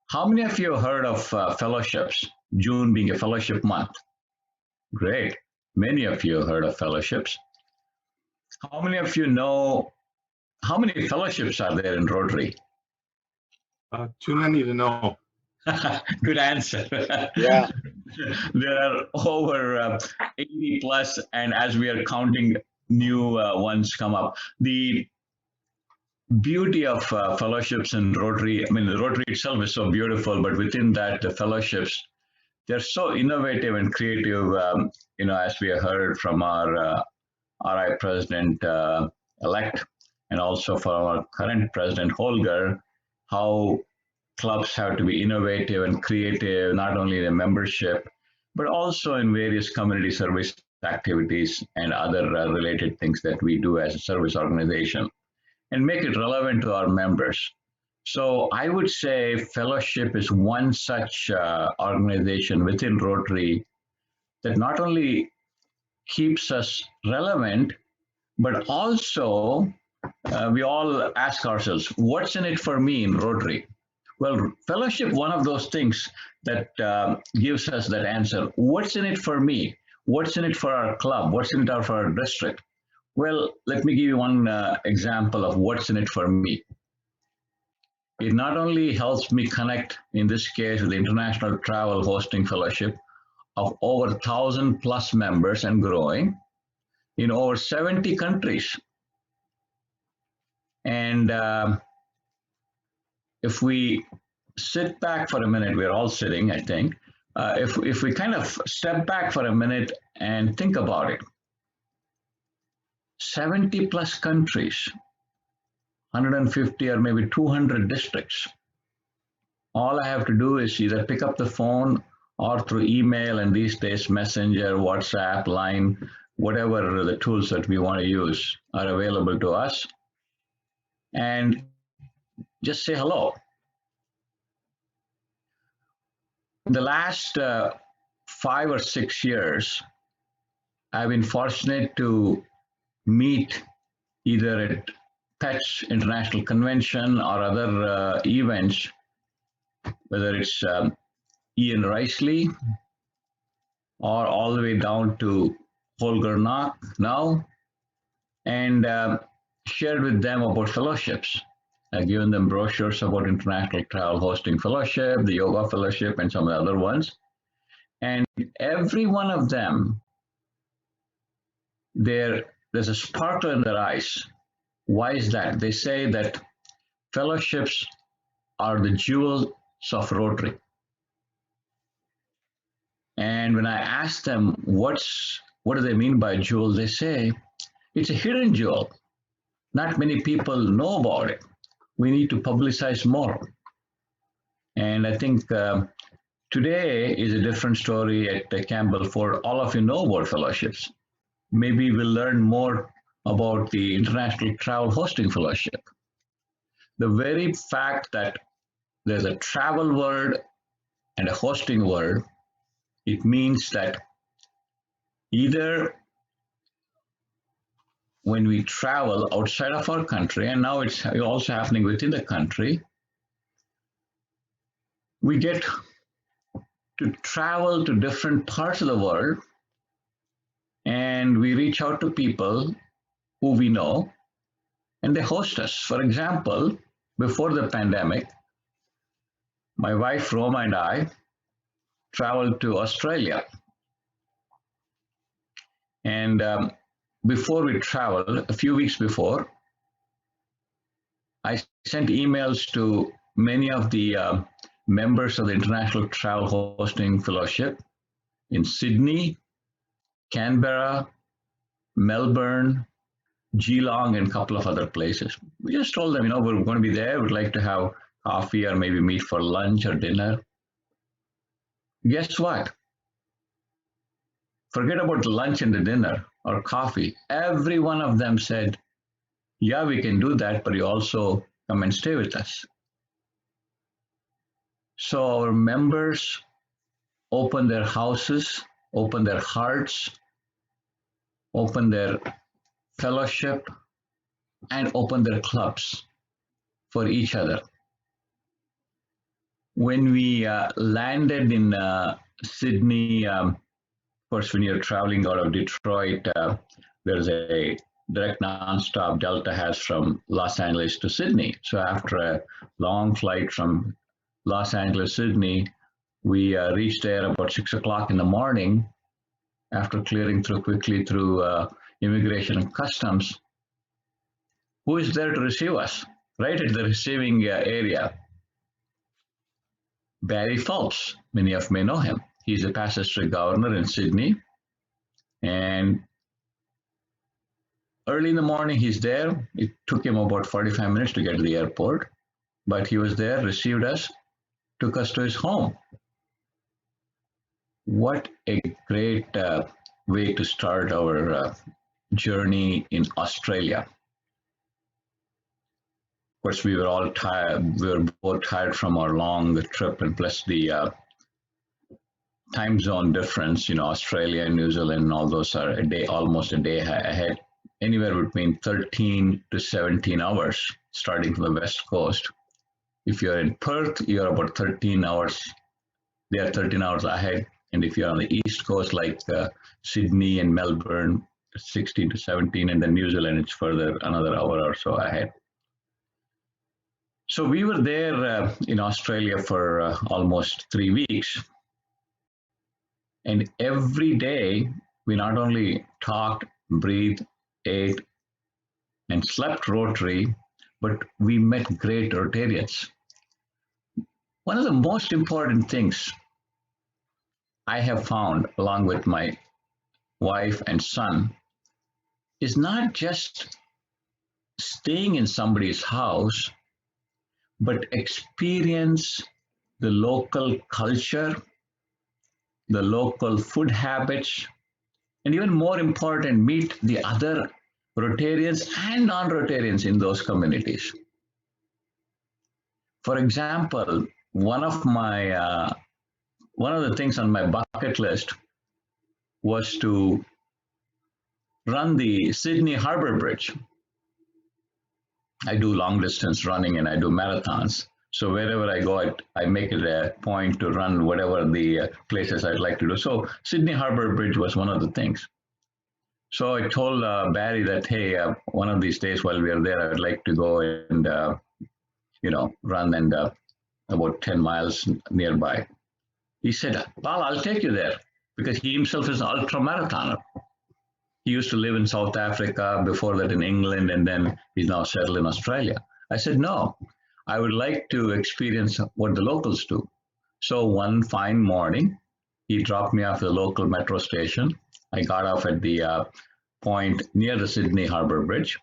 How many of you have heard of fellowships? June being a fellowship month. Great. Many of you have heard of fellowships. How many of you know how many fellowships are there in Rotary? Too many to know. Good answer. Yeah. There are over 80 plus, and as we are counting, new ones come up. The beauty of fellowships in Rotary, I mean, the Rotary itself is so beautiful, but within that, the fellowships, they're so innovative and creative. As we have heard from our RI president elect, and also from our current president Holger, how clubs have to be innovative and creative, not only in the membership, but also in various community service activities and other related things that we do as a service organization, and make it relevant to our members. So I would say fellowship is one such organization within Rotary that not only keeps us relevant, but also we all ask ourselves, what's in it for me in Rotary? Well, fellowship, one of those things that gives us that answer. What's in it for me? What's in it for our club? What's in it for our district? Well, let me give you one example of what's in it for me. It not only helps me connect, in this case, with the International Travel Hosting Fellowship of over 1,000 plus members and growing in over 70 countries. And if we sit back for a minute, we're all sitting, I think. If we kind of step back for a minute and think about it, 70 plus countries, 150 or maybe 200 districts. All I have to do is either pick up the phone or through email, and these days Messenger, WhatsApp, Line, whatever the tools that we want to use are available to us, and just say hello. In the last 5 or 6 years, I've been fortunate to meet either at PETS International Convention or other events, whether it's Ian Riceley or all the way down to Holger Knock now, and shared with them about fellowships. I've given them brochures about International Travel Hosting Fellowship, the Yoga Fellowship, and some of the other ones. And every one of them, there's a sparkle in their eyes. Why is that? They say that fellowships are the jewels of Rotary. And when I ask them what do they mean by jewel, they say it's a hidden jewel. Not many people know about it. We need to publicize more. And I think today is a different story at Campbell Ford. All of you know about fellowships. Maybe we'll learn more about the International Travel Hosting Fellowship. The very fact that there's a travel world and a hosting world, it means that either when we travel outside of our country, and now it's also happening within the country, we get to travel to different parts of the world, and we reach out to people who we know, and they host us. For example, before the pandemic, my wife Roma and I traveled to Australia. And before we traveled, a few weeks before, I sent emails to many of the members of the International Travel Hosting Fellowship in Sydney, Canberra, Melbourne, Geelong, and a couple of other places. We just told them, we're going to be there. We'd like to have coffee or maybe meet for lunch or dinner. Guess what? Forget about the lunch and the dinner or coffee. Every one of them said, yeah, we can do that, but you also come and stay with us. So our members open their houses, open their hearts, open their fellowship, and open their clubs for each other. When we landed in Sydney, of course, when you're traveling out of Detroit, there's a direct nonstop Delta has from Los Angeles to Sydney. So after a long flight from Los Angeles, Sydney, we reached there about 6 o'clock in the morning after clearing through quickly through immigration and customs. Who is there to receive us? Right at the receiving area. Barry Phelps, many of you may know him. He's a past district governor in Sydney. And early in the morning, he's there. It took him about 45 minutes to get to the airport, but he was there, received us, took us to his home. What a great way to start our journey in Australia. Of course, we were all tired. We were both tired from our long trip, and plus the time zone difference. Australia and New Zealand, and all those are almost a day ahead, anywhere between 13 to 17 hours, starting from the West Coast. If you're in Perth, you're about 13 hours. They are 13 hours ahead. And if you're on the East Coast, like Sydney and Melbourne, 16 to 17, and then New Zealand, it's further another hour or so ahead. So we were there in Australia for almost 3 weeks. And every day, we not only talked, breathed, ate, and slept Rotary, but we met great Rotarians. One of the most important things I have found, along with my wife and son, is not just staying in somebody's house, but experience the local culture, the local food habits, and even more important, meet the other Rotarians and non-Rotarians in those communities. For example, one of the things on my bucket list was to run the Sydney Harbour Bridge. I do long distance running and I do marathons. So wherever I go, I make it a point to run whatever the places I'd like to do. So Sydney Harbour Bridge was one of the things. So I told Barry that, hey, one of these days while we are there, I'd like to go and, run and about 10 miles nearby. He said, Bala, I'll take you there, because he himself is an ultra marathoner. He used to live in South Africa, before that in England, and then he's now settled in Australia. I said, no, I would like to experience what the locals do. So one fine morning, he dropped me off at the local metro station. I got off at the point near the Sydney Harbour Bridge.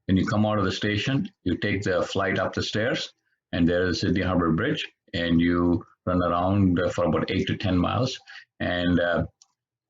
When you come out of the station, you take the flight up the stairs, and there is the Sydney Harbour Bridge, and you run around for about 8 to 10 miles. And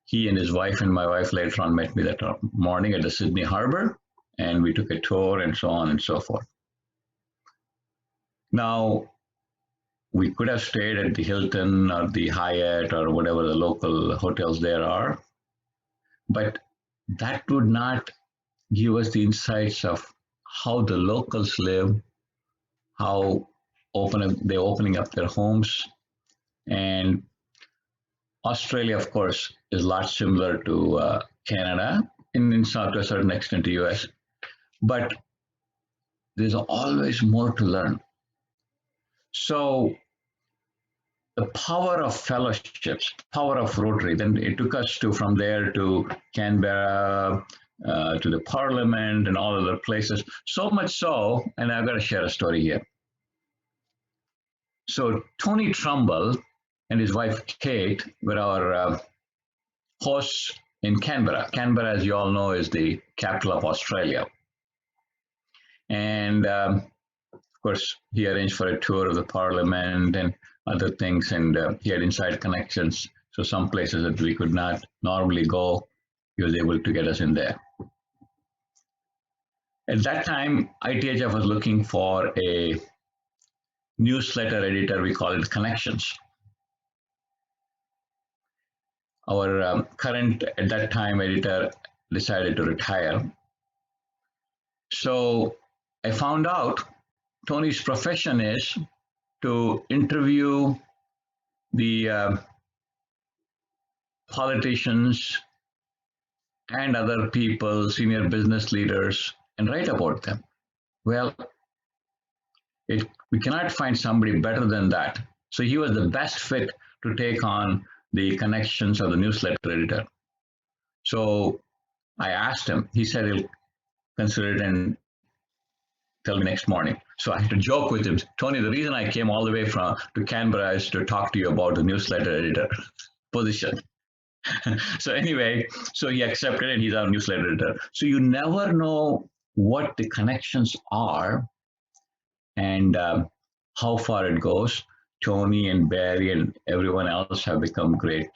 he and his wife and my wife later on met me that morning at the Sydney Harbour, and we took a tour and so on and so forth. Now, we could have stayed at the Hilton or the Hyatt or whatever the local hotels there are, but that would not give us the insights of how the locals live, how they're opening up their homes. And Australia, of course, is a lot similar to Canada, and to a certain extent to US, but there's always more to learn. So the power of fellowships, power of Rotary, then it took us from there to Canberra, to the Parliament and all other places, so much so, and I've got to share a story here. So Tony Trumbull and his wife Kate were our hosts in Canberra. Canberra, as you all know, is the capital of Australia. And of course, he arranged for a tour of the Parliament and other things, and he had inside connections. So some places that we could not normally go, he was able to get us in there. At that time, ITHF was looking for a newsletter editor, we call it Connections. Our current, at that time, editor decided to retire. So I found out Tony's profession is to interview the politicians and other people, senior business leaders, and write about them. Well, we cannot find somebody better than that. So he was the best fit to take on the connections of the newsletter editor. So I asked him, he said he'll consider it and tell me next morning. So I had to joke with him, Tony, the reason I came all the way to Canberra is to talk to you about the newsletter editor position. So anyway, so he accepted and he's our newsletter editor. So you never know what the connections are and how far it goes. Tony and Barry and everyone else have become great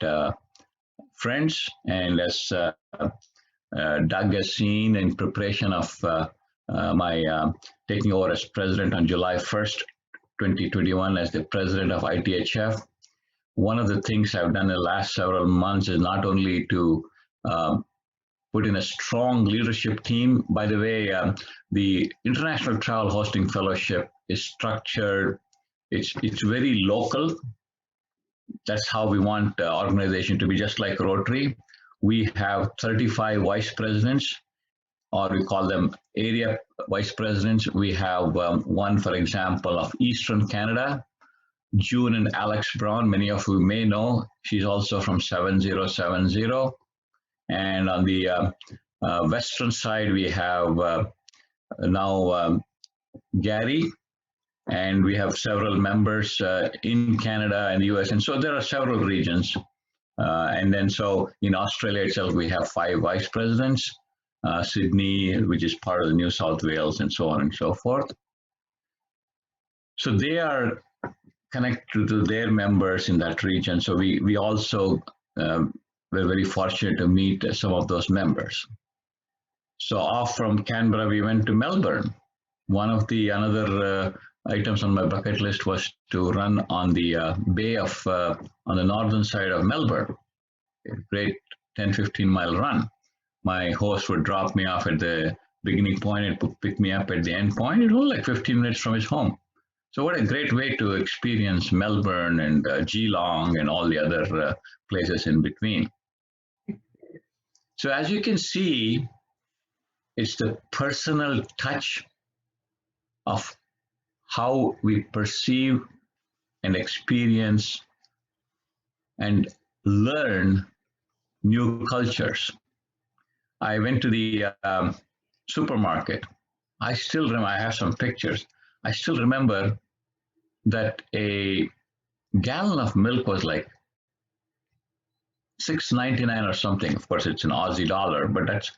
friends. And as Doug has seen in preparation of my taking over as president on July 1st, 2021 as the president of ITHF, one of the things I've done in the last several months is not only to put in a strong leadership team. By the way, the International Travel Hosting Fellowship is structured. It's very local. That's how we want the organization to be, just like Rotary. We have 35 vice presidents, or we call them area vice presidents. We have one, for example, of Eastern Canada, June and Alex Brown. Many of you may know. She's also from 7070. And on the western side, we have now Gary, and we have several members in Canada and the US. And so there are several regions. And then so in Australia itself, we have 5 vice presidents, Sydney, which is part of the New South Wales, and so on and so forth. So they are connected to their members in that region. So we also were very fortunate to meet some of those members. So off from Canberra, we went to Melbourne. One of the another items on my bucket list was to run on the bay of, on the northern side of Melbourne. A great 10-15 mile run. My host would drop me off at the beginning point and pick me up at the end point. It was like 15 minutes from his home. So what a great way to experience Melbourne and Geelong and all the other places in between. So as you can see, it's the personal touch of how we perceive and experience and learn new cultures. I went to the supermarket. I still remember, I have some pictures. I still remember that a gallon of milk was like $6.99 or something. Of course, it's an Aussie dollar, but that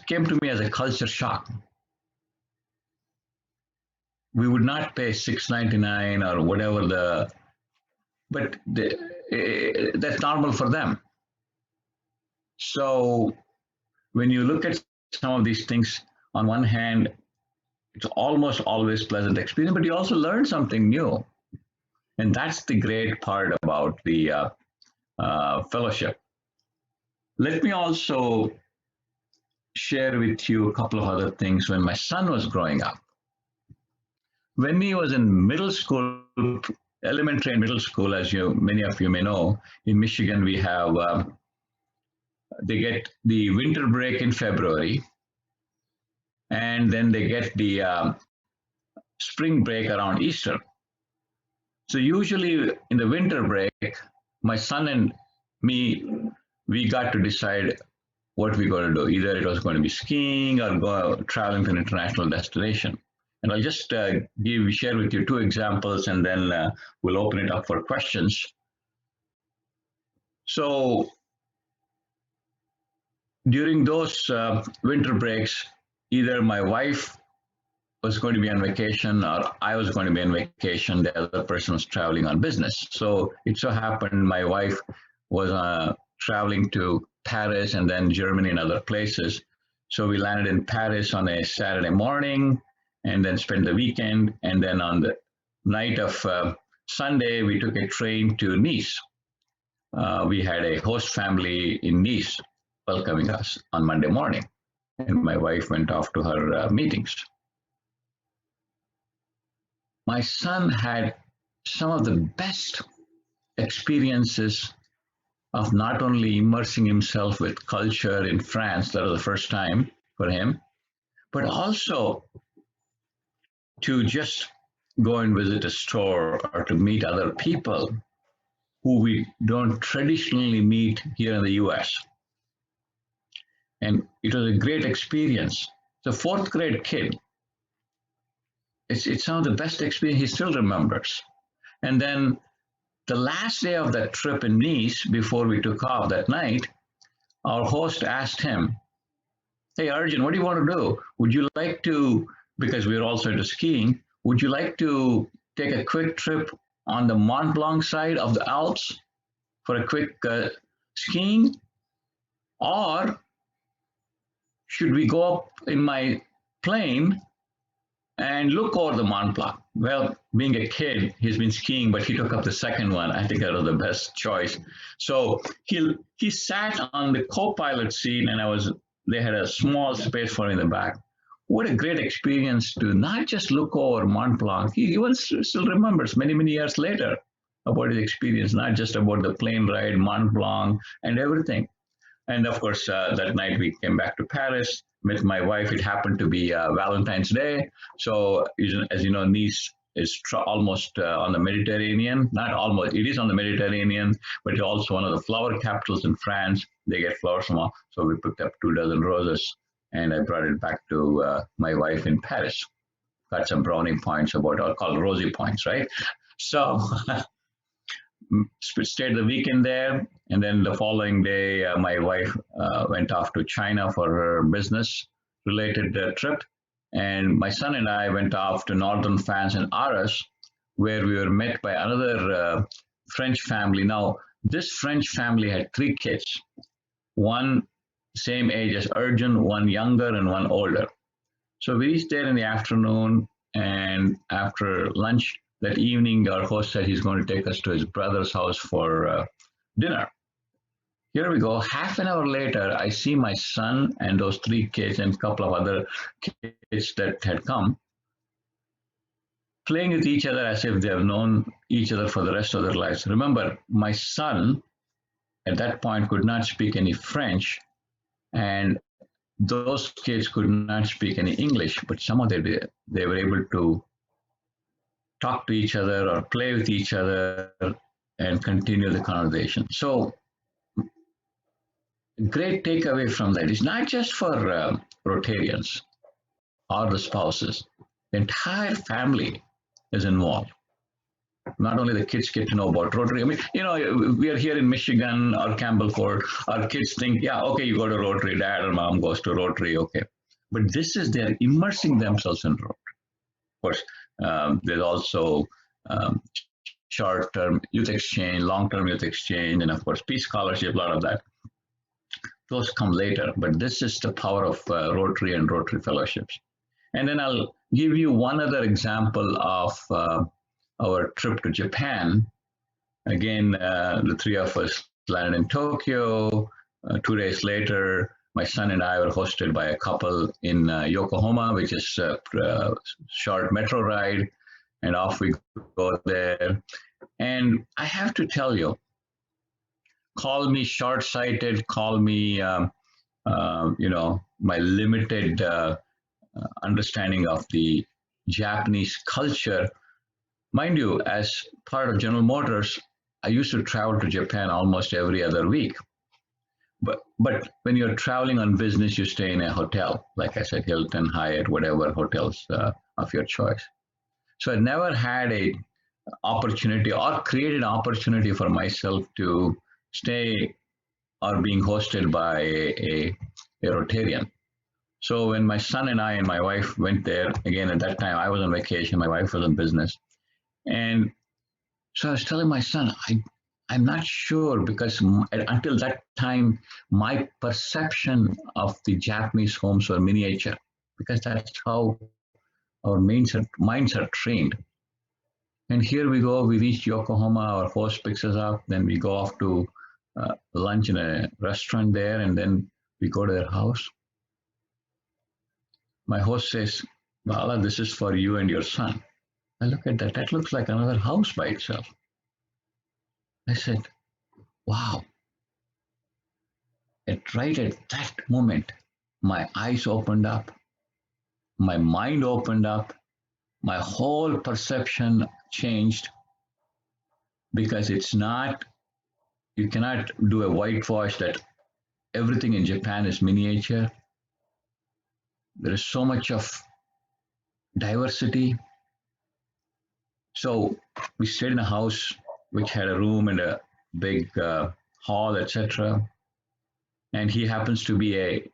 came to me as a culture shock. We would not pay $6.99 or whatever but that's normal for them. So when you look at some of these things, on one hand, it's almost always pleasant experience, but you also learn something new. And that's the great part about the fellowship. Let me also share with you a couple of other things when my son was growing up. When he was in middle school, elementary and middle school, as many of you may know, in Michigan, we have, they get the winter break in February, and then they get the spring break around Easter. So usually in the winter break, my son and me, we got to decide what we're going to do. Either it was going to be skiing or traveling to an international destination. And I'll just share with you 2 examples, and then we'll open it up for questions. So during those winter breaks, either my wife was going to be on vacation or I was going to be on vacation. The other person was traveling on business. So it so happened my wife was traveling to Paris and then Germany and other places. So we landed in Paris on a Saturday morning and then spent the weekend. And then on the night of Sunday, we took a train to Nice. We had a host family in Nice welcoming us on Monday morning. And my wife went off to her meetings. my son had some of the best experiences of not only immersing himself with culture in France, that was the first time for him, but also to just go and visit a store or to meet other people who we don't traditionally meet here in the US. And it was a great experience. The fourth grade kid, it's some of the best experience he still remembers. And then the last day of that trip in Nice, before we took off that night, our host asked him, "Hey, Arjun, what do you want to do? Would you like to, because we're also into skiing, would you like to take a quick trip on the Mont Blanc side of the Alps for a quick skiing? Or should we go up in my plane and look over the Mont Blanc?" Well, being a kid, he's been skiing, but he took up the second one. I think that was the best choice. So he sat on the co-pilot seat, and they had a small space for him in the back. What a great experience to not just look over Mont Blanc. He even still remembers many years later about his experience, not just about the plane ride, Mont Blanc, and everything. And of course, that night we came back to Paris, met my wife. It happened to be Valentine's Day. So, as you know, Nice is almost on the Mediterranean. Not almost, it is on the Mediterranean, but it's also one of the flower capitals in France. They get flowers from all. So we picked up 2 dozen roses, and I brought it back to my wife in Paris. Got some brownie points called rosy points, right? So stayed the weekend there, and then the following day, my wife went off to China for her business-related trip, and my son and I went off to northern France in Arras, where we were met by another French family. Now, this French family had 3 kids, one same age as Arjun, one younger, and one older. So we reached there in the afternoon, and after lunch that evening, our host said he's going to take us to his brother's house for dinner. Here we go. Half an hour later, I see my son and those 3 kids and a couple of other kids that had come playing with each other as if they have known each other for the rest of their lives. Remember, my son at that point could not speak any French, and those kids could not speak any English, but somehow they were able to talk to each other or play with each other and continue the conversation. So great takeaway from that is not just for Rotarians or the spouses, the entire family is involved. Not only the kids get to know about Rotary. I mean, we are here in Michigan or Campbellport. Our kids think, yeah, okay, you go to Rotary, dad or mom goes to Rotary, okay. But they're immersing themselves in Rotary. Of course, there's also short-term youth exchange, long-term youth exchange, and of course, Peace Scholarship, a lot of that. Those come later, but this is the power of Rotary and Rotary Fellowships. And then I'll give you one other example of our trip to Japan. Again, the 3 of us landed in Tokyo. 2 days later, my son and I were hosted by a couple in Yokohama, which is a short metro ride, and off we go there. And I have to tell you, call me short-sighted, call me, my limited understanding of the Japanese culture. Mind you, as part of General Motors, I used to travel to Japan almost every other week. But when you're traveling on business, you stay in a hotel, like I said, Hilton, Hyatt, whatever hotels of your choice. So I never had a opportunity or created an opportunity for myself to stay or being hosted by a Rotarian. So when my son and I and my wife went there, again, at that time, I was on vacation, my wife was on business. And so I was telling my son, I'm not sure, because until that time, my perception of the Japanese homes were miniature, because that's how our minds are trained. And here we go, we reach Yokohama, our host picks us up, then we go off to lunch in a restaurant there, and then we go to their house. My host says, "Bala, this is for you and your son." I look at that. That looks like another house by itself. I said, wow. Right at that moment, my eyes opened up, my mind opened up, my whole perception changed because it's not, you cannot do a whitewash that everything in Japan is miniature. There is so much of diversity. So we stayed in a house which had a room and a big hall, etc. And he happens to be a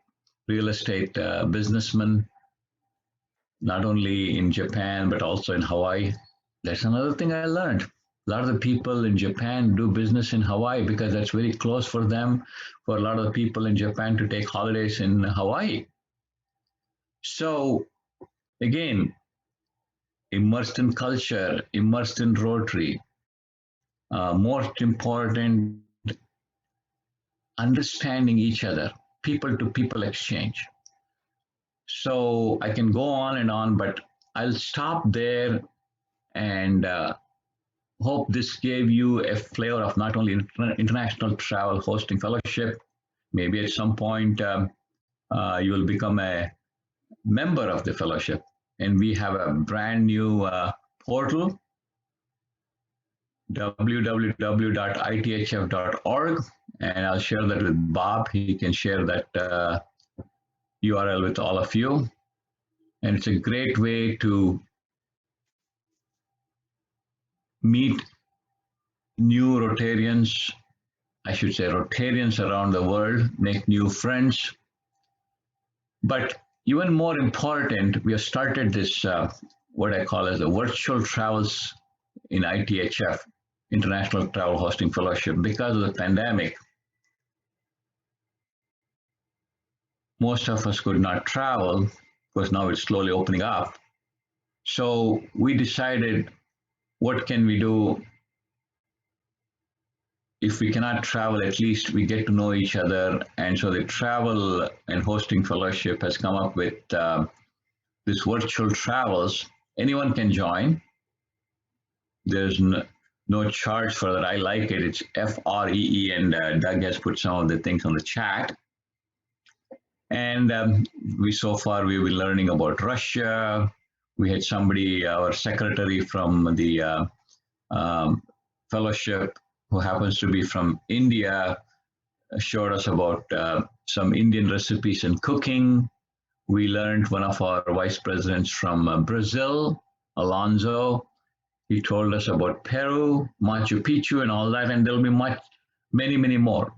real estate businessman, not only in Japan but also in Hawaii. That's another thing I learned. A lot of the people in Japan do business in Hawaii because that's very close for them, for a lot of the people in Japan to take holidays in Hawaii. So, again, immersed in culture, immersed in Rotary, most important, understanding each other, people to people exchange. So, I can go on and on, but I'll stop there and hope this gave you a flavor of not only international travel hosting fellowship. Maybe at some point you will become a member of the fellowship. And we have a brand new portal, www.ithf.org. And I'll share that with Bob. He can share that URL with all of you. And it's a great way to meet new Rotarians, I should say Rotarians around the world, make new friends. But even more important, we have started this, what I call as the virtual travels in ITHF, International Travel Hosting Fellowship. Because of the pandemic, most of us could not travel because now it's slowly opening up. So we decided, what can we do? If we cannot travel, at least we get to know each other. And so the Travel and Hosting Fellowship has come up with this virtual travels. Anyone can join. There's no charge for that. I like it. It's FREE, and Doug has put some of the things on the chat. And so far we've been learning about Russia. We had somebody, our secretary from the fellowship, who happens to be from India, showed us about some Indian recipes in cooking. We learned one of our vice presidents from Brazil, Alonso. He told us about Peru, Machu Picchu, and all that, and there'll be many more.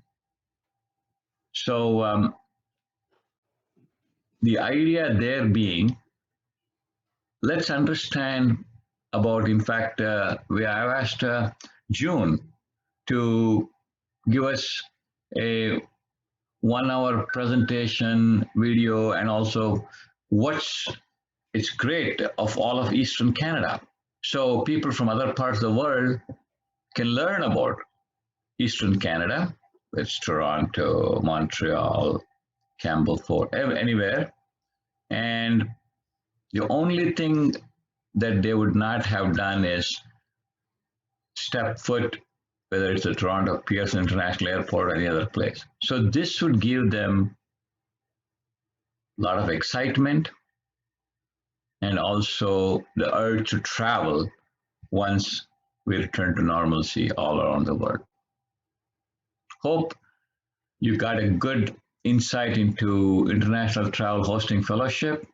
So the idea there being, let's understand about, in fact, I've asked June to give us a 1 hour presentation video, and also it's great of all of Eastern Canada. So people from other parts of the world can learn about Eastern Canada. It's Toronto, Montreal, Campbellport, anywhere. And the only thing that they would not have done is step foot, whether it's the Toronto Pearson International Airport or any other place. So this would give them a lot of excitement and also the urge to travel once we return to normalcy all around the world. Hope you got a good insight into International Travel Hosting Fellowship.